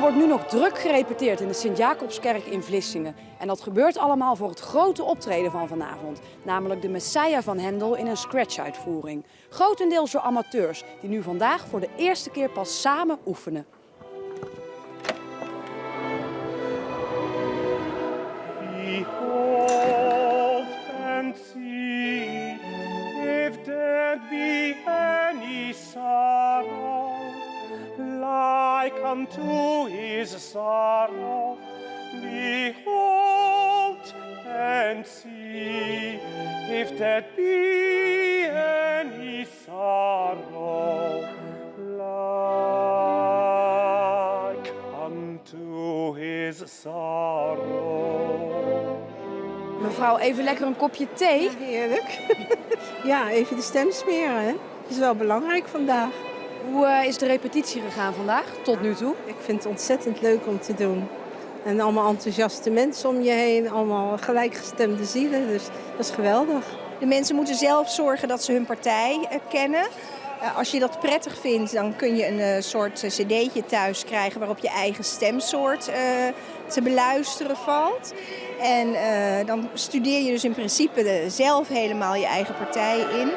wordt nu nog druk gerepeteerd in de Sint-Jacobskerk in Vlissingen. En dat gebeurt allemaal voor het grote optreden van vanavond. Namelijk de Messiah van Händel in een scratch-uitvoering. Grotendeels door amateurs die nu vandaag voor de eerste keer pas samen oefenen. Behold and see if there be any sorrow like unto his sorrow. Behold and see if there be any sorrow like unto his sorrow. Mevrouw, even lekker een kopje thee. Heerlijk. Ja, even de stem smeren. Hè? Dat is wel belangrijk vandaag. Hoe is de repetitie gegaan vandaag, tot nu toe? Ik vind het ontzettend leuk om te doen. En allemaal enthousiaste mensen om je heen. Allemaal gelijkgestemde zielen. Dus dat is geweldig. De mensen moeten zelf zorgen dat ze hun partij kennen. Als je dat prettig vindt, dan kun je een soort cd'tje thuis krijgen waarop je eigen stemsoort te beluisteren valt. En dan studeer je dus in principe zelf helemaal je eigen partij in.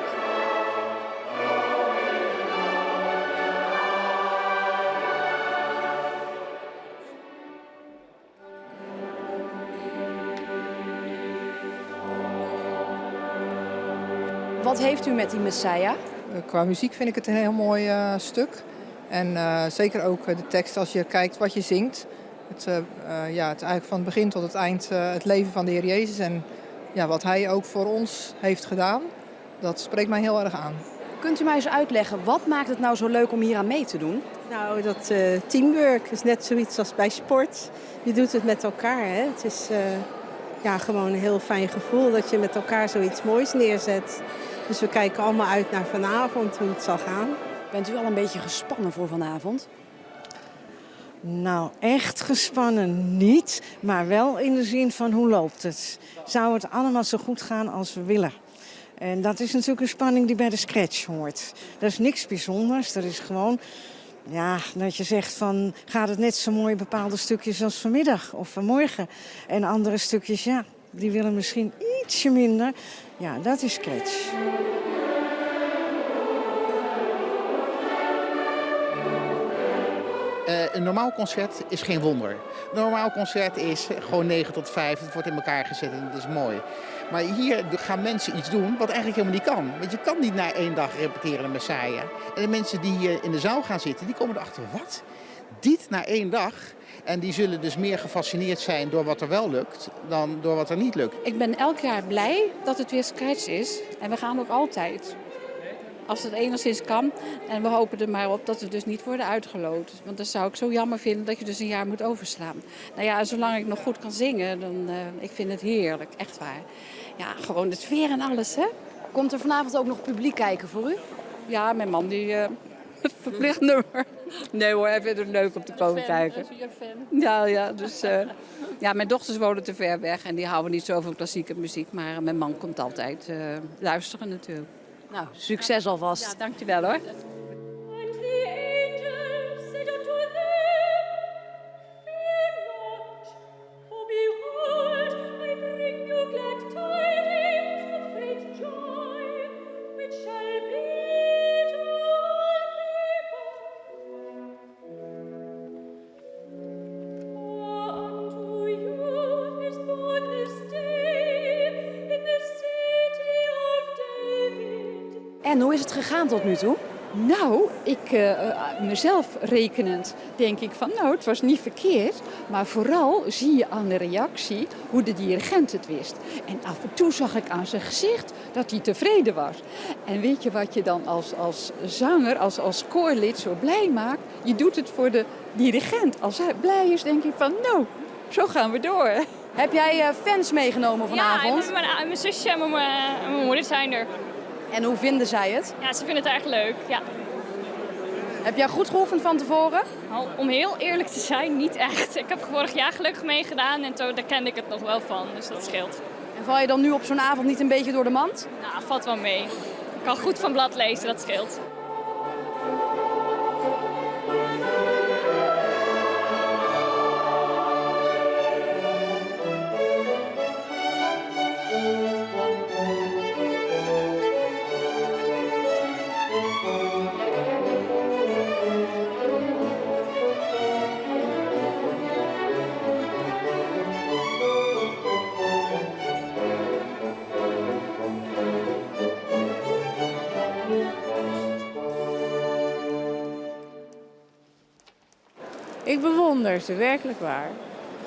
Wat heeft u met die Messiah? Qua muziek vind ik het een heel mooi stuk. En zeker ook de tekst als je kijkt wat je zingt. Het is eigenlijk van het begin tot het eind het leven van de Heer Jezus. En ja, wat hij ook voor ons heeft gedaan, dat spreekt mij heel erg aan. Kunt u mij eens uitleggen, wat maakt het nou zo leuk om hier aan mee te doen? Nou, dat teamwork is net zoiets als bij sport. Je doet het met elkaar. Hè? Het is gewoon een heel fijn gevoel dat je met elkaar zoiets moois neerzet. Dus we kijken allemaal uit naar vanavond, hoe het zal gaan. Bent u al een beetje gespannen voor vanavond? Nou, echt gespannen niet, maar wel in de zin van hoe loopt het? Zou het allemaal zo goed gaan als we willen? En dat is natuurlijk een spanning die bij de scratch hoort. Dat is niks bijzonders, dat is gewoon dat je zegt van gaat het net zo mooi bepaalde stukjes als vanmiddag of vanmorgen. En andere stukjes, die willen misschien ietsje minder. Ja, dat is scratch. Een normaal concert is geen wonder. Een normaal concert is gewoon 9 tot 5. Het wordt in elkaar gezet en dat is mooi. Maar hier gaan mensen iets doen wat eigenlijk helemaal niet kan. Want je kan niet na 1 dag repeteren de Messiah. En de mensen die hier in de zaal gaan zitten, die komen erachter. Wat? Dit na 1 dag? En die zullen dus meer gefascineerd zijn door wat er wel lukt dan door wat er niet lukt. Ik ben elk jaar blij dat het weer scratch is. En we gaan ook altijd. Als het enigszins kan. En we hopen er maar op dat we dus niet worden uitgeloot. Want dat zou ik zo jammer vinden dat je dus een jaar moet overslaan. Nou ja, zolang ik nog goed kan zingen, dan ik vind het heerlijk. Echt waar. Ja, gewoon de sfeer en alles, hè. Komt er vanavond ook nog publiek kijken voor u? Ja, mijn man die verplicht nummer. Nee hoor, hij vindt het leuk om te komen kijken. Is hij een fan? Ja, dus mijn dochters wonen te ver weg en die houden niet zo van klassieke muziek. Maar mijn man komt altijd luisteren natuurlijk. Nou, succes alvast. Ja, dankjewel hoor. En hoe is het gegaan tot nu toe? Nou, mezelf rekenend denk ik van het was niet verkeerd. Maar vooral zie je aan de reactie hoe de dirigent het wist. En af en toe zag ik aan zijn gezicht dat hij tevreden was. En weet je wat je dan als zanger, als koorlid zo blij maakt? Je doet het voor de dirigent. Als hij blij is, denk ik van zo gaan we door. Heb jij fans meegenomen vanavond? Ja, mijn zusje en mijn moeder zijn er. En hoe vinden zij het? Ja, ze vinden het erg leuk, ja. Heb jij goed geoefend van tevoren? Nou, om heel eerlijk te zijn, niet echt. Ik heb vorig jaar gelukkig meegedaan en daar kende ik het nog wel van, dus dat scheelt. En val je dan nu op zo'n avond niet een beetje door de mand? Nou, valt wel mee. Ik kan goed van blad lezen, dat scheelt. Ik bewonder ze, werkelijk waar.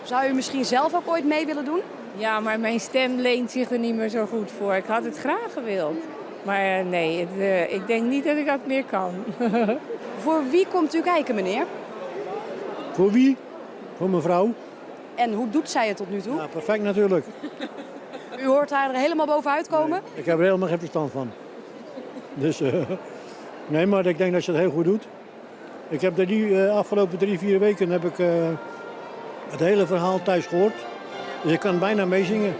Zou u misschien zelf ook ooit mee willen doen? Ja, maar mijn stem leent zich er niet meer zo goed voor. Ik had het graag gewild. Maar nee, ik denk niet dat ik dat meer kan. Voor wie komt u kijken, meneer? Voor wie? Voor mijn vrouw. En hoe doet zij het tot nu toe? Ja, perfect natuurlijk. U hoort haar er helemaal bovenuit komen? Ik heb er helemaal geen verstand van. Dus nee, maar ik denk dat ze het heel goed doet. Ik heb de afgelopen 3-4 weken heb ik, het hele verhaal thuis gehoord. Dus ik kan bijna meezingen.